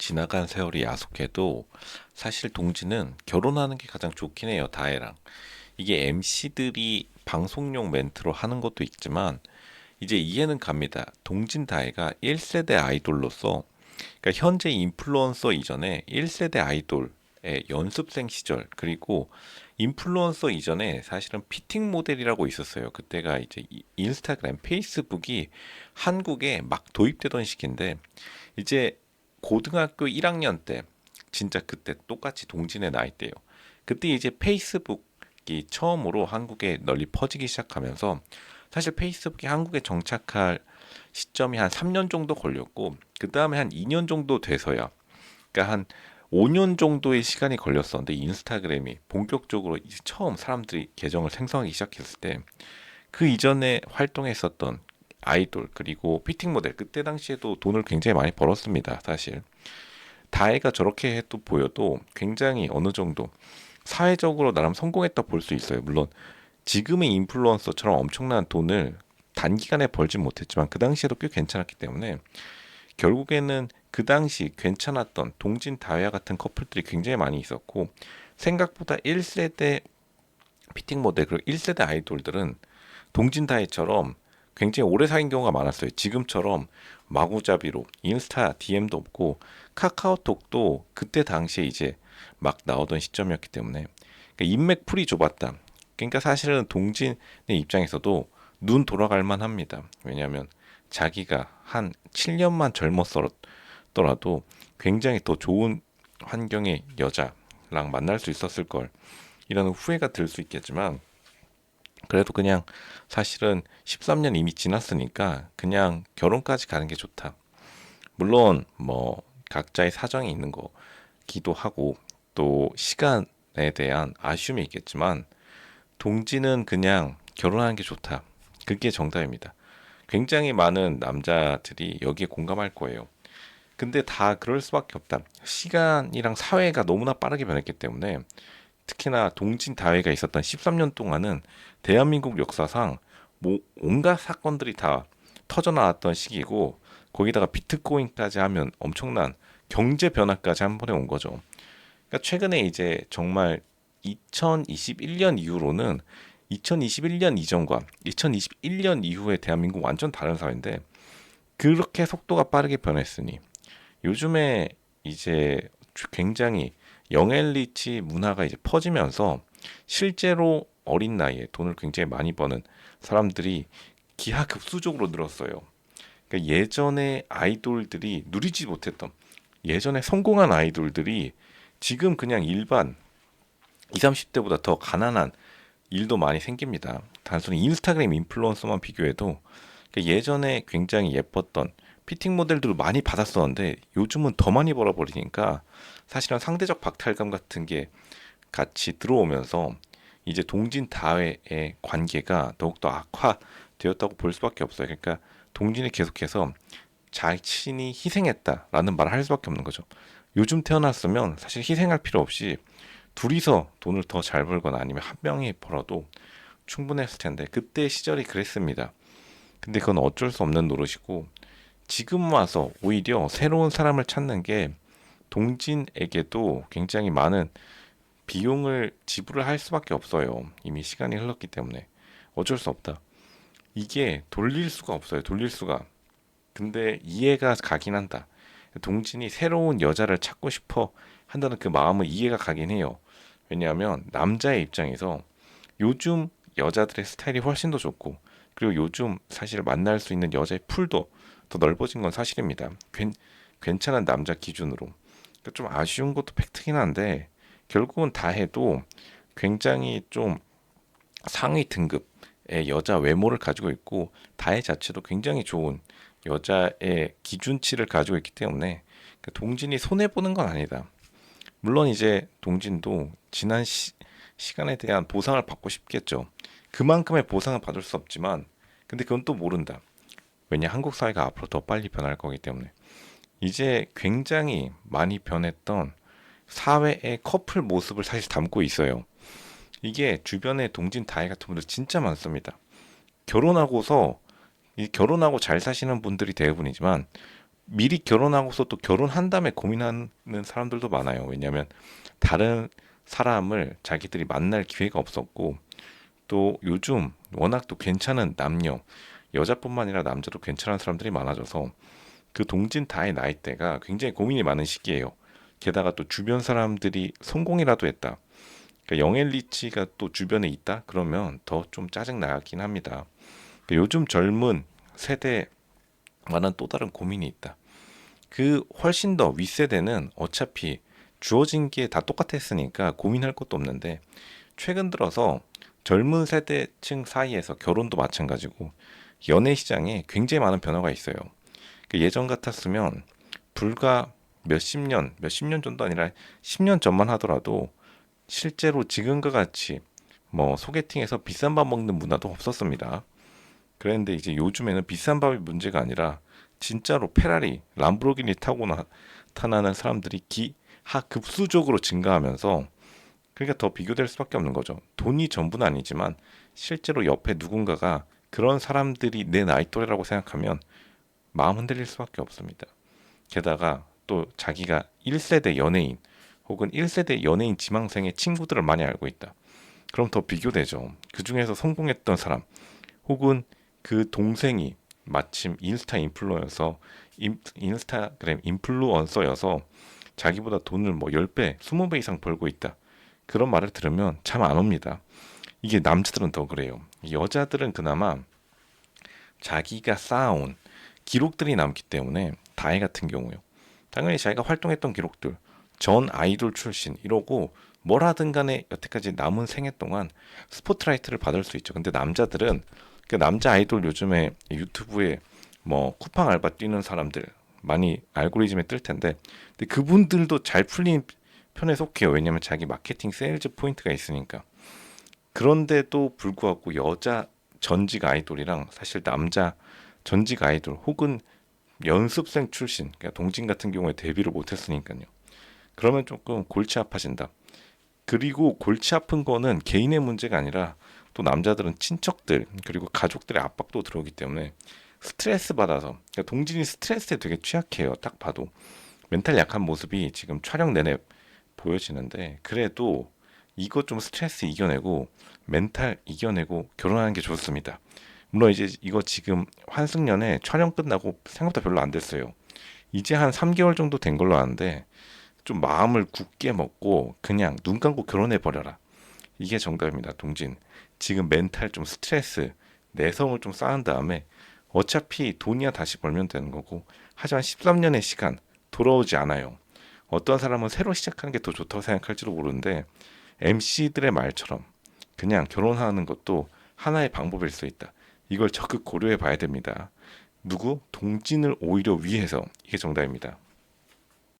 지나간 세월이 야속해도 사실 동지는 결혼하는 게 가장 좋긴 해요, 다혜랑. 이게 MC들이 방송용 멘트로 하는 것도 있지만 이제 이해는 갑니다. 동진 다혜가 1세대 아이돌로서 그러니까 현재 인플루언서 이전에 1세대 아이돌의 연습생 시절 그리고 인플루언서 이전에 사실은 피팅 모델이라고 있었어요. 그때가 이제 인스타그램, 페이스북이 한국에 막 도입되던 시기인데 이제 고등학교 1학년 때 진짜 그때 똑같이 동진의 나이대요. 그때 이제 페이스북이 처음으로 한국에 널리 퍼지기 시작하면서 사실 페이스북이 한국에 정착할 시점이 한 3년 정도 걸렸고 그 다음에 한 2년 정도 돼서야 그러니까 한 5년 정도의 시간이 걸렸었는데 인스타그램이 본격적으로 이제 처음 사람들이 계정을 생성하기 시작했을 때 그 이전에 활동했었던 아이돌 그리고 피팅 모델 그때 당시에도 돈을 굉장히 많이 벌었습니다. 사실 다혜가 저렇게 해도 보여도 굉장히 어느 정도 사회적으로 나름 성공했다 볼 수 있어요. 물론 지금의 인플루언서처럼 엄청난 돈을 단기간에 벌진 못했지만 그 당시에도 꽤 괜찮았기 때문에 결국에는 그 당시 괜찮았던 동진 다혜와 같은 커플들이 굉장히 많이 있었고 생각보다 1세대 피팅 모델 그리고 1세대 아이돌들은 동진 다혜처럼 굉장히 오래 사귄 경우가 많았어요. 지금처럼 마구잡이로 인스타 DM도 없고 카카오톡도 그때 당시에 이제 막 나오던 시점이었기 때문에 그러니까 인맥 풀이 좁았다. 그러니까 사실은 동진의 입장에서도 눈 돌아갈 만합니다. 왜냐하면 자기가 한 7년만 젊었더라도 굉장히 더 좋은 환경의 여자랑 만날 수 있었을 걸 이런 후회가 들 수 있겠지만 그래도 그냥 사실은 13년 이미 지났으니까 그냥 결혼까지 가는 게 좋다. 물론 뭐 각자의 사정이 있는 거기도 하고 또 시간에 대한 아쉬움이 있겠지만 동지는 그냥 결혼하는 게 좋다. 그게 정답입니다. 굉장히 많은 남자들이 여기에 공감할 거예요. 근데 다 그럴 수밖에 없다. 시간이랑 사회가 너무나 빠르게 변했기 때문에 특히나 동진 다회가 있었던 13년 동안은 대한민국 역사상 뭐 온갖 사건들이 다 터져 나왔던 시기고 거기다가 비트코인까지 하면 엄청난 경제 변화까지 한 번에 온 거죠. 그러니까 최근에 이제 정말 2021년 이후로는 2021년 이전과 2021년 이후의 대한민국 완전 다른 사회인데 그렇게 속도가 빠르게 변했으니 요즘에 이제 굉장히 영앤리치 문화가 이제 퍼지면서 실제로 어린 나이에 돈을 굉장히 많이 버는 사람들이 기하급수적으로 늘었어요. 그러니까 예전에 아이돌들이 누리지 못했던 예전에 성공한 아이돌들이 지금 그냥 일반 20, 30대보다 더 가난한 일도 많이 생깁니다. 단순히 인스타그램 인플루언서만 비교해도 그러니까 예전에 굉장히 예뻤던 피팅 모델들을 많이 받았었는데 요즘은 더 많이 벌어버리니까 사실은 상대적 박탈감 같은 게 같이 들어오면서 이제 동진 다회의 관계가 더욱더 악화되었다고 볼 수밖에 없어요. 그러니까 동진이 계속해서 자신이 희생했다라는 말을 할 수밖에 없는 거죠. 요즘 태어났으면 사실 희생할 필요 없이 둘이서 돈을 더 잘 벌거나 아니면 한 명이 벌어도 충분했을 텐데 그때 시절이 그랬습니다. 근데 그건 어쩔 수 없는 노릇이고 지금 와서 오히려 새로운 사람을 찾는 게 동진에게도 굉장히 많은 비용을 지불을 할 수밖에 없어요. 이미 시간이 흘렀기 때문에 어쩔 수 없다. 이게 돌릴 수가 없어요. 돌릴 수가. 근데 이해가 가긴 한다. 동진이 새로운 여자를 찾고 싶어 한다는 그 마음은 이해가 가긴 해요. 왜냐하면 남자의 입장에서 요즘 여자들의 스타일이 훨씬 더 좋고 그리고 요즘 사실 만날 수 있는 여자의 풀도 더 넓어진 건 사실입니다. 괜찮은 남자 기준으로. 그러니까 좀 아쉬운 것도 팩트긴 한데 결국은 다 해도 굉장히 좀 상위 등급의 여자 외모를 가지고 있고 다혜 자체도 굉장히 좋은 여자의 기준치를 가지고 있기 때문에 그 동진이 손해 보는 건 아니다. 물론 이제 동진도 지난 시간에 대한 보상을 받고 싶겠죠. 그만큼의 보상을 받을 수 없지만 근데 그건 또 모른다. 왜냐 한국 사회가 앞으로 더 빨리 변할 거기 때문에 이제 굉장히 많이 변했던 사회의 커플 모습을 사실 담고 있어요. 이게 주변에 동진 다혜 같은 분들 진짜 많습니다. 결혼하고서 결혼하고 잘 사시는 분들이 대부분이지만 미리 결혼하고서 또 결혼한 다음에 고민하는 사람들도 많아요. 왜냐하면 다른 사람을 자기들이 만날 기회가 없었고, 또 요즘 워낙 또 괜찮은 남녀, 여자뿐만 아니라 남자도 괜찮은 사람들이 많아져서 그 동진 다의 나이대가 굉장히 고민이 많은 시기예요. 게다가 또 주변 사람들이 성공이라도 했다, 그러니까 영앤 리치가 또 주변에 있다 그러면 더 좀 짜증 나긴 합니다. 그러니까 요즘 젊은 세대와는 또 다른 고민이 있다. 그 훨씬 더 윗세대는 어차피 주어진 게 다 똑같았으니까 고민할 것도 없는데, 최근 들어서 젊은 세대층 사이에서 결혼도 마찬가지고 연애 시장에 굉장히 많은 변화가 있어요. 그 예전 같았으면 불과 몇십 년 전도 아니라 10년 전만 하더라도 실제로 지금과 같이 뭐 소개팅에서 비싼 밥 먹는 문화도 없었습니다. 그런데 이제 요즘에는 비싼 밥이 문제가 아니라 진짜로 페라리, 람보르기니 타고 나타나는 사람들이 기하급수적으로 증가하면서, 그러니까 더 비교될 수밖에 없는 거죠. 돈이 전부는 아니지만 실제로 옆에 누군가가 그런 사람들이 내 나이 또래라고 생각하면 마음 흔들릴 수밖에 없습니다. 게다가 또 자기가 1세대 연예인 혹은 1세대 연예인 지망생의 친구들을 많이 알고 있다. 그럼 더 비교되죠. 그 중에서 성공했던 사람 혹은 그 동생이 마침 인스타그램 인플루언서여서 자기보다 돈을 뭐 10배, 20배 이상 벌고 있다. 그런 말을 들으면 참 안 옵니다. 이게 남자들은 더 그래요. 여자들은 그나마 자기가 쌓아온 기록들이 남기 때문에, 다혜 같은 경우요, 당연히 자기가 활동했던 기록들, 전 아이돌 출신 이러고 뭘 하든 간에 여태까지 남은 생애 동안 스포트라이트를 받을 수 있죠. 근데 남자들은, 그 남자 아이돌 요즘에 유튜브에 뭐 쿠팡 알바 뛰는 사람들 많이 알고리즘에 뜰 텐데, 근데 그분들도 잘 풀린 편에 속해요. 왜냐면 자기 마케팅 세일즈 포인트가 있으니까. 그런데도 불구하고 여자 전직 아이돌이랑 사실 남자 전직 아이돌 혹은 연습생 출신, 그러니까 동진 같은 경우에 데뷔를 못했으니까요. 그러면 조금 골치 아파진다. 그리고 골치 아픈 거는 개인의 문제가 아니라 또 남자들은 친척들 그리고 가족들의 압박도 들어오기 때문에 스트레스 받아서, 그러니까 동진이 스트레스에 되게 취약해요. 딱 봐도 멘탈 약한 모습이 지금 촬영 내내 보여지는데, 그래도 이거 좀 스트레스 이겨내고 멘탈 이겨내고 결혼하는 게 좋습니다. 물론 이제 이거 지금 환승연애 촬영 끝나고 생각보다 별로 안 됐어요. 이제 한 3개월 정도 된 걸로 아는데, 좀 마음을 굳게 먹고 그냥 눈 감고 결혼해 버려라. 이게 정답입니다, 동진. 지금 멘탈 좀 스트레스, 내성을 좀 쌓은 다음에 어차피 돈이야 다시 벌면 되는 거고, 하지만 13년의 시간 돌아오지 않아요. 어떤 사람은 새로 시작하는 게 더 좋다고 생각할지도 모르는데, MC들의 말처럼 그냥 결혼하는 것도 하나의 방법일 수 있다. 이걸 적극 고려해 봐야 됩니다. 누구? 동진을 오히려 위해서. 이게 정답입니다.